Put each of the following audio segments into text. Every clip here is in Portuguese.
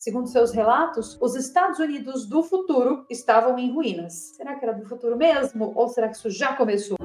Segundo seus relatos, os Estados Unidos do futuro estavam em ruínas. Será que era do futuro mesmo? Ou será que isso já começou?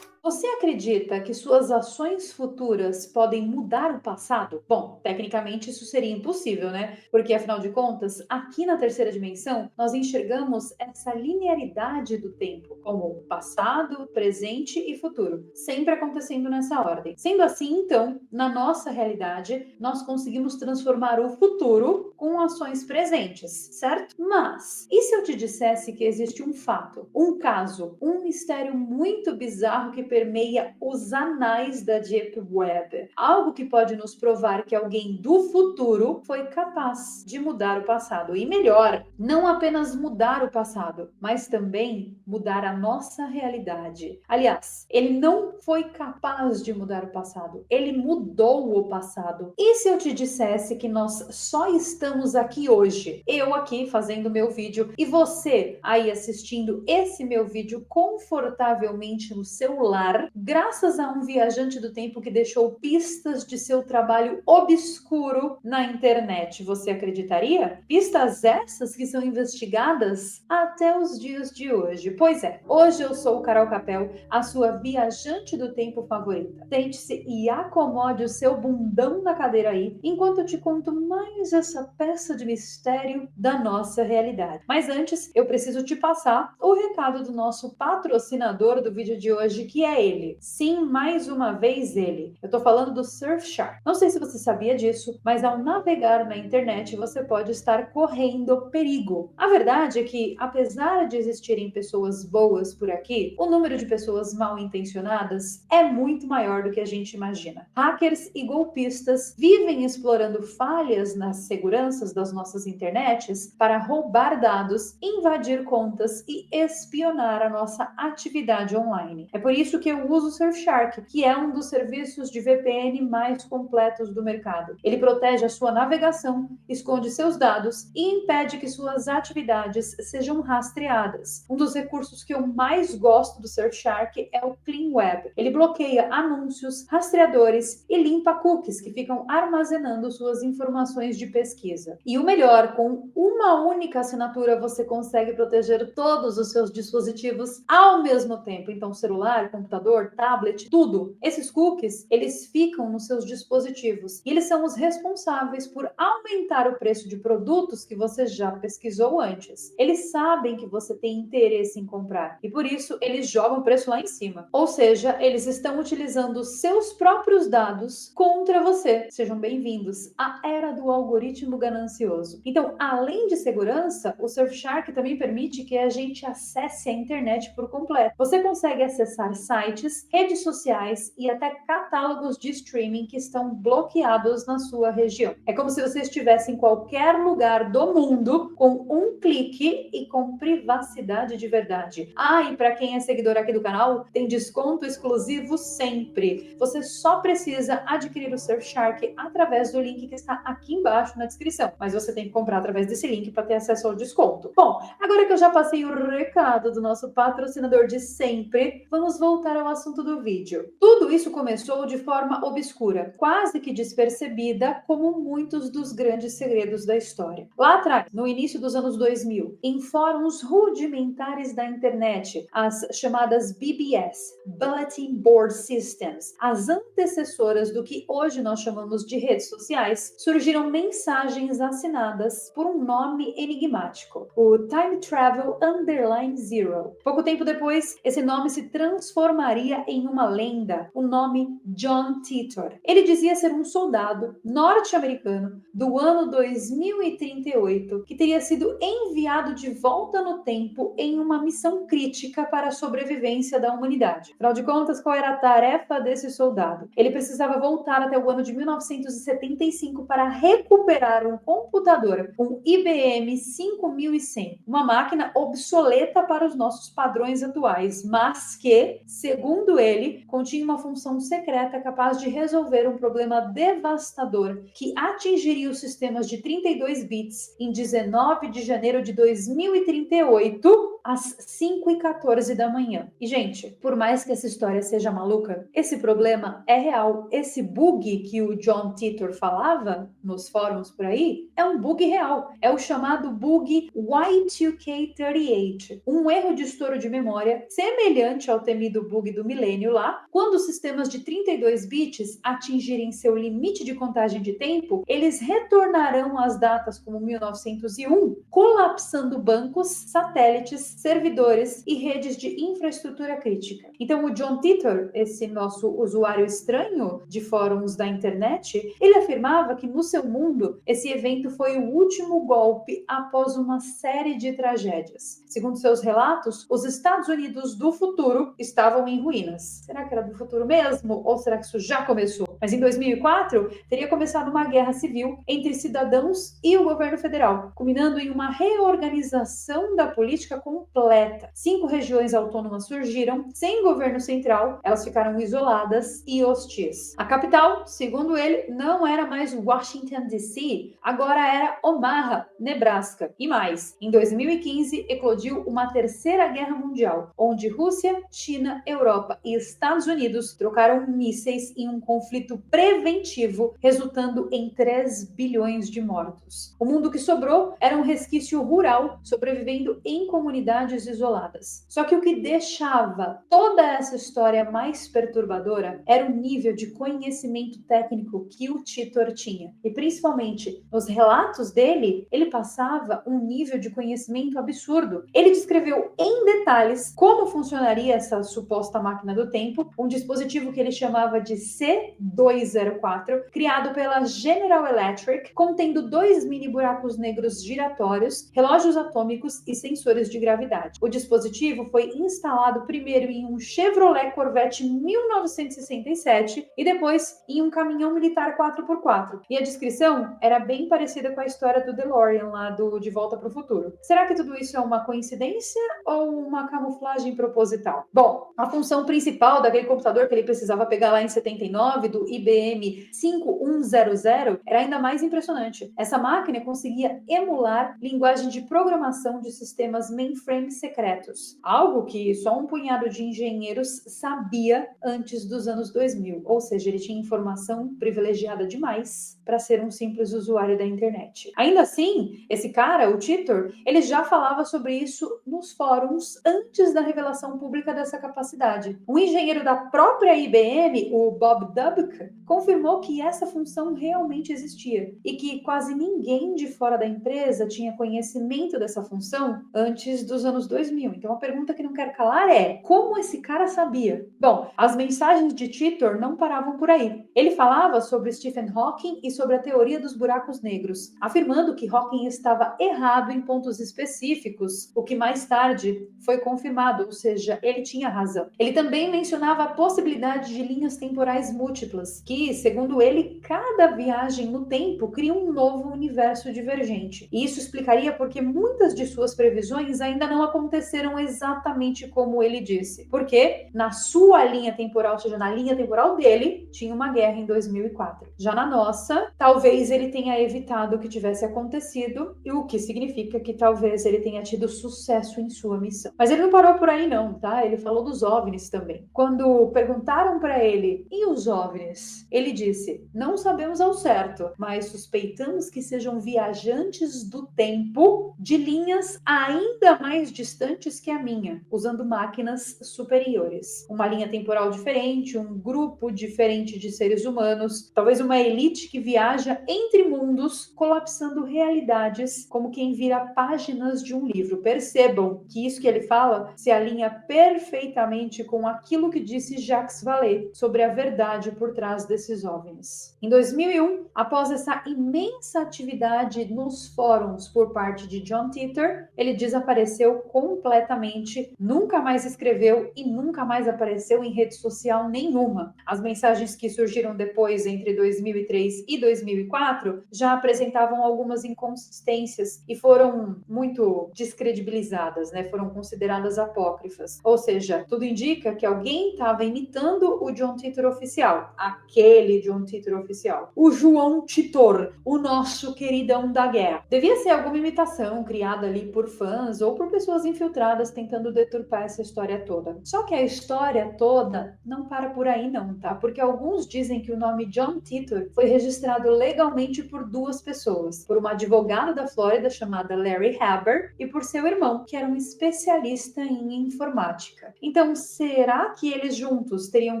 Você acredita que suas ações futuras podem mudar o passado? Bom, tecnicamente isso seria impossível, né? Porque afinal de contas, aqui na terceira dimensão, nós enxergamos essa linearidade do tempo, como passado, presente e futuro, sempre acontecendo nessa ordem. Sendo assim, então, na nossa realidade, nós conseguimos transformar o futuro com ações presentes, certo? Mas, e se eu te dissesse que existe um fato, um caso, um mistério muito bizarro que permeia os anais da Deep Web? Algo que pode nos provar que alguém do futuro foi capaz de mudar o passado. E melhor, não apenas mudar o passado, mas também mudar a nossa realidade. Aliás, ele não foi capaz de mudar o passado, ele mudou o passado. E se eu te dissesse que nós só estamos aqui hoje, eu aqui fazendo meu vídeo e você aí assistindo esse meu vídeo confortavelmente no seu lar, graças a um viajante do tempo que deixou pistas de seu trabalho obscuro na internet. Você acreditaria? Pistas essas que são investigadas até os dias de hoje. Pois é, hoje eu sou Carol Capel, a sua viajante do tempo favorita. Sente-se e acomode o seu bundão na cadeira aí, enquanto eu te conto mais essa peça de mistério da nossa realidade. Mas antes, eu preciso te passar o recado do nosso patrocinador do vídeo de hoje, que é ele. Sim, mais uma vez ele. Eu tô falando do Surfshark. Não sei se você sabia disso, mas ao navegar na internet você pode estar correndo perigo. A verdade é que, apesar de existirem pessoas boas por aqui, o número de pessoas mal intencionadas é muito maior do que a gente imagina. Hackers e golpistas vivem explorando falhas nas seguranças das nossas internets para roubar dados, invadir contas e espionar a nossa atividade online. É por isso que eu uso o Surfshark, que é um dos serviços de VPN mais completos do mercado. Ele protege a sua navegação, esconde seus dados e impede que suas atividades sejam rastreadas. Um dos recursos que eu mais gosto do Surfshark é o Clean Web. Ele bloqueia anúncios, rastreadores e limpa cookies que ficam armazenando suas informações de pesquisa. E o melhor, com uma única assinatura você consegue proteger todos os seus dispositivos ao mesmo tempo. Então, celular, computador, tablet, tudo. Esses cookies, eles ficam nos seus dispositivos e eles são os responsáveis por aumentar o preço de produtos que você já pesquisou antes. Eles sabem que você tem interesse em comprar e por isso eles jogam o preço lá em cima. Ou seja, eles estão utilizando seus próprios dados contra você. Sejam bem-vindos à era do algoritmo ganancioso. Então, além de segurança, o Surfshark também permite que a gente acesse a internet por completo. Você consegue acessar sites, redes sociais e até catálogos de streaming que estão bloqueados na sua região. É como se você estivesse em qualquer lugar do mundo com um clique e com privacidade de verdade. Ah, e para quem é seguidor aqui do canal, tem desconto exclusivo sempre. Você só precisa adquirir o Surfshark através do link que está aqui embaixo na descrição. Mas você tem que comprar através desse link para ter acesso ao desconto. Bom, agora que eu já passei o recado do nosso patrocinador de sempre, vamos voltar ao assunto do vídeo. Tudo isso começou de forma obscura, quase que despercebida, como muitos dos grandes segredos da história. Lá atrás, no início dos anos 2000, em fóruns rudimentares da internet, as chamadas BBS, Bulletin Board Systems, as antecessoras do que hoje nós chamamos de redes sociais, surgiram mensagens assinadas por um nome enigmático, o Time Travel Underline Zero. Pouco tempo depois, esse nome se transformaria em uma lenda, o nome John Titor. Ele dizia ser um soldado norte-americano do ano 2038 que teria sido enviado de volta no tempo em uma missão crítica para a sobrevivência da humanidade. Afinal de contas, qual era a tarefa desse soldado? Ele precisava voltar até o ano de 1975 para recuperar um computador, um IBM 5100, uma máquina obsoleta para os nossos padrões atuais, mas que, segundo ele, continha uma função secreta capaz de resolver um problema devastador que atingiria os sistemas de 32 bits em 19 de janeiro de 2038 às 5h14 da manhã. E, gente, por mais que essa história seja maluca, esse problema é real. Esse bug que o John Titor falava nos fóruns por aí é um bug real. É o chamado bug Y2K38, um erro de estouro de memória semelhante ao temido bug do milênio lá. Quando os sistemas de 32 bits atingirem seu limite de contagem de tempo, eles retornarão às datas como 1901, colapsando bancos, satélites, servidores e redes de infraestrutura crítica. Então, o John Titor, esse nosso usuário estranho de fóruns da internet, ele afirmava que no seu mundo, esse evento foi o último golpe após uma série de tragédias. Segundo seus relatos, os Estados Unidos do futuro estavam em ruínas. Será que era do futuro mesmo? Ou será que isso já começou? Mas em 2004, teria começado uma guerra civil entre cidadãos e o governo federal, culminando em uma reorganização da política completa. 5 regiões autônomas surgiram, sem governo central, elas ficaram isoladas e hostis. A capital, segundo ele, não era mais Washington, D.C., agora era Omaha, Nebraska. E mais, em 2015, eclodiu uma terceira guerra mundial, onde Rússia, China, Europa e Estados Unidos trocaram mísseis em um conflito preventivo, resultando em 3 bilhões de mortos. O mundo que sobrou era um resquício rural, sobrevivendo em comunidades isoladas. Só que o que deixava toda essa história mais perturbadora era o nível de conhecimento técnico que o Titor tinha. E principalmente, nos relatos dele, ele passava um nível de conhecimento absurdo. Ele descreveu em detalhes como funcionaria essa suposta máquina do tempo, um dispositivo que ele chamava de C204, criado pela General Electric, contendo 2 mini buracos negros giratórios, relógios atômicos e sensores de gravidade. O dispositivo foi instalado primeiro em um Chevrolet Corvette 1967 e depois em um caminhão militar 4x4. E a descrição era bem parecida com a história do DeLorean lá do De Volta para o Futuro. Será que tudo isso é uma coincidência ou uma camuflagem proposital? Bom, a função principal daquele computador que ele precisava pegar lá em 79, do IBM 5100, era ainda mais impressionante. Essa máquina conseguia emular linguagem de programação de sistemas mainframe secretos, algo que só um punhado de engenheiros sabia antes dos anos 2000, ou seja, ele tinha informação privilegiada demais para ser um simples usuário da internet. Ainda assim, esse cara, o Titor, ele já falava sobre isso nos fóruns antes da revelação pública dessa capacidade. Um engenheiro da própria IBM, o Bob Dubke, confirmou que essa função realmente existia e que quase ninguém de fora da empresa tinha conhecimento dessa função antes dos anos 2000. Então a pergunta que não quero calar é: como esse cara sabia? Bom, as mensagens de Titor não paravam por aí. Ele falava sobre Stephen Hawking e sobre a teoria dos buracos negros, afirmando que Hawking estava errado em pontos específicos, o que mais tarde foi confirmado, ou seja, ele tinha razão. Ele também mencionava a possibilidade de linhas temporais múltiplas, que, segundo ele, cada viagem no tempo cria um novo universo divergente. E isso explicaria porque muitas de suas previsões ainda não aconteceram exatamente como ele disse. Porque na sua linha temporal, ou seja, na linha temporal dele, tinha uma guerra em 2004. Já na nossa, talvez ele tenha evitado que tivesse acontecido, e o que significa que talvez ele tenha tido sucesso em sua missão. Mas ele não parou por aí não, tá? Ele falou dos OVNIs também. Quando perguntaram para ele, e os OVNIs? Ele disse, não sabemos ao certo, mas suspeitamos que sejam viajantes do tempo de linhas ainda mais distantes que a minha, usando máquinas superiores. Uma linha temporal diferente, um grupo diferente de seres humanos, talvez uma elite que viaja entre mundos, colapsando realidades como quem vira páginas de um livro. Percebam que isso que ele fala se alinha perfeitamente com aquilo que disse Jacques Vallée sobre a verdade por trás desses OVNIs. Em 2001, após essa imensa atividade nos fóruns por parte de John Titor, ele desapareceu completamente, nunca mais escreveu e nunca mais apareceu em rede social nenhuma. As mensagens que surgiram depois, entre 2003 e 2004, já apresentavam algumas inconsistências e foram muito descredibilizadas, né? Foram consideradas apócrifas. Ou seja, tudo indica que alguém estava imitando o John Titor oficial. A aquele John Titor oficial. O João Titor, o nosso queridão da guerra. Devia ser alguma imitação criada ali por fãs ou por pessoas infiltradas tentando deturpar essa história toda. Só que a história toda não para por aí não, tá? Porque alguns dizem que o nome John Titor foi registrado legalmente por duas pessoas, por uma advogada da Flórida chamada Larry Haber e por seu irmão, que era um especialista em informática. Então, será que eles juntos teriam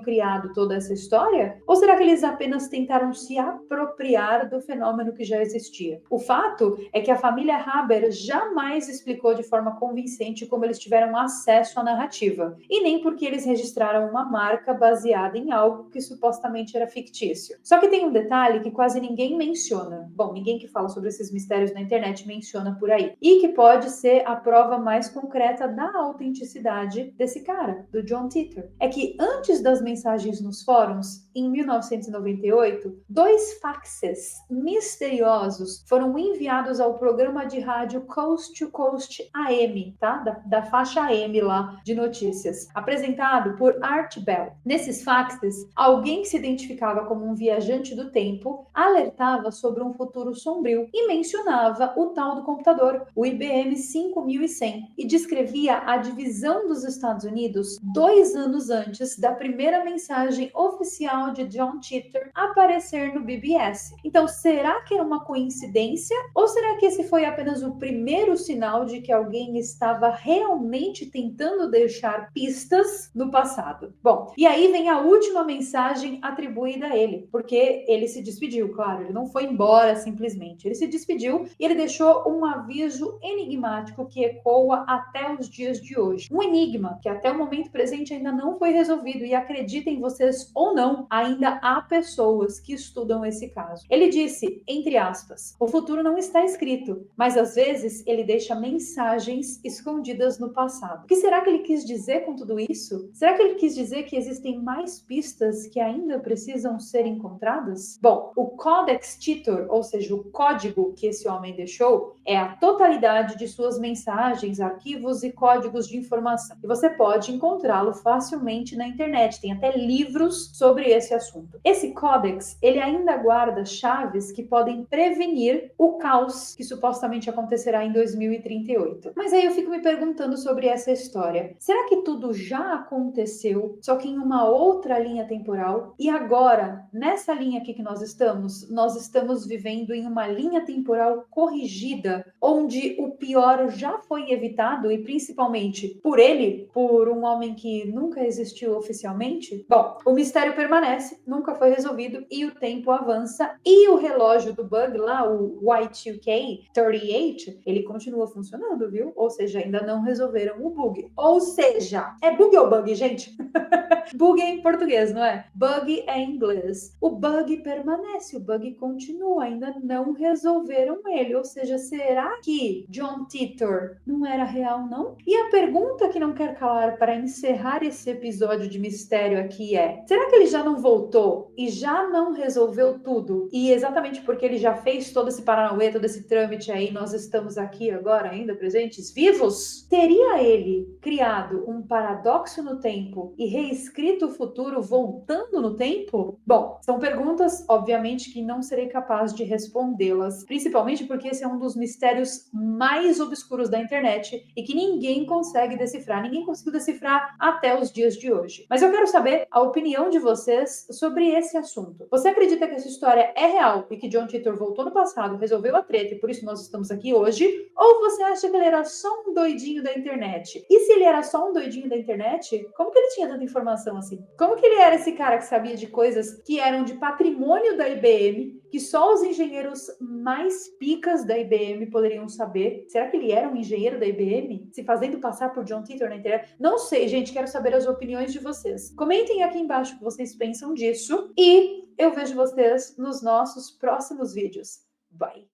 criado toda essa história? Ou será que eles apenas tentaram se apropriar do fenômeno que já existia? O fato é que a família Haber jamais explicou de forma convincente como eles tiveram acesso à narrativa, e nem porque eles registraram uma marca baseada em algo que supostamente era fictício. Só que tem um detalhe que quase ninguém menciona. Bom, ninguém que fala sobre esses mistérios na internet menciona por aí. E que pode ser a prova mais concreta da autenticidade desse cara, do John Titor. É que antes das mensagens nos fóruns, em 1998, 2 faxes misteriosos foram enviados ao programa de rádio Coast to Coast AM, tá? Da faixa AM lá de notícias, apresentado por Art Bell. Nesses faxes, alguém que se identificava como um viajante do tempo alertava sobre um futuro sombrio e mencionava o tal do computador, o IBM 5100, e descrevia a divisão dos Estados Unidos 2 anos antes da primeira mensagem oficial de John Titor aparecer no BBS. Então, será que era uma coincidência? Ou será que esse foi apenas o primeiro sinal de que alguém estava realmente tentando deixar pistas no passado? Bom, e aí vem a última mensagem atribuída a ele, porque ele se despediu, claro, ele não foi embora simplesmente. Ele se despediu e ele deixou um aviso enigmático que ecoa até os dias de hoje. Um enigma que até o momento presente ainda não foi resolvido, e acreditem vocês ou não, ainda há pessoas que estudam esse caso. Ele disse, entre aspas, o futuro não está escrito, mas às vezes ele deixa mensagens escondidas no passado. O que será que ele quis dizer com tudo isso? Será que ele quis dizer que existem mais pistas que ainda precisam ser encontradas? Bom, o Codex Titor, ou seja, o código que esse homem deixou, é a totalidade de suas mensagens, arquivos e códigos de informação. E você pode encontrá-lo facilmente na internet, tem até livros sobre esse assunto. Esse Codex, ele ainda guarda chaves que podem prevenir o caos que supostamente acontecerá em 2038. Mas aí eu fico me perguntando sobre essa história. Será que tudo já aconteceu, só que em uma outra linha temporal? E agora, nessa linha aqui que nós estamos vivendo em uma linha temporal corrigida, onde o pior já foi evitado, e principalmente por ele, por um homem que nunca existiu oficialmente? Bom, o mistério permanece, nunca foi resolvido, e o tempo avança, e o relógio do bug lá, o Y2K38, ele continua funcionando, viu? Ou seja, ainda não resolveram o bug. Ou seja, é bug ou bug, gente? Bug é em português, não é? Bug é em inglês. O bug permanece, o bug continua, ainda não resolveram ele. Ou seja, será que John Titor não era real, não? E a pergunta que não quer calar para encerrar esse episódio de mistério aqui é: será que ele já não voltou e já não resolveu tudo? E exatamente porque ele já fez todo esse paranauê, todo esse trâmite aí, nós estamos aqui agora ainda presentes, vivos? Teria ele criado um paradoxo no tempo e reescrito o futuro voltando no tempo? Bom, são perguntas, obviamente, que não serei capaz de respondê-las, principalmente porque esse é um dos mistérios mais obscuros da internet e que ninguém consegue decifrar, ninguém conseguiu decifrar até os dias de hoje. Mas eu quero saber a opinião de vocês sobre esse assunto. Você acredita que essa história é real e que John Titor voltou no passado, resolveu a treta e por isso nós estamos aqui hoje? Ou você acha que ele era só um doidinho da internet? E se ele era só um doidinho da internet, como que ele tinha tanta informação assim? Como que ele era esse cara que sabia de coisas que eram de patrimônio da IBM, que só os engenheiros mais picas da IBM poderiam saber? Será que ele era um engenheiro da IBM, se fazendo passar por John Titor na internet? Não sei, gente, quero saber as opiniões de vocês. Comentem aqui embaixo o que vocês pensam disso e eu vejo vocês nos nossos próximos vídeos. Bye!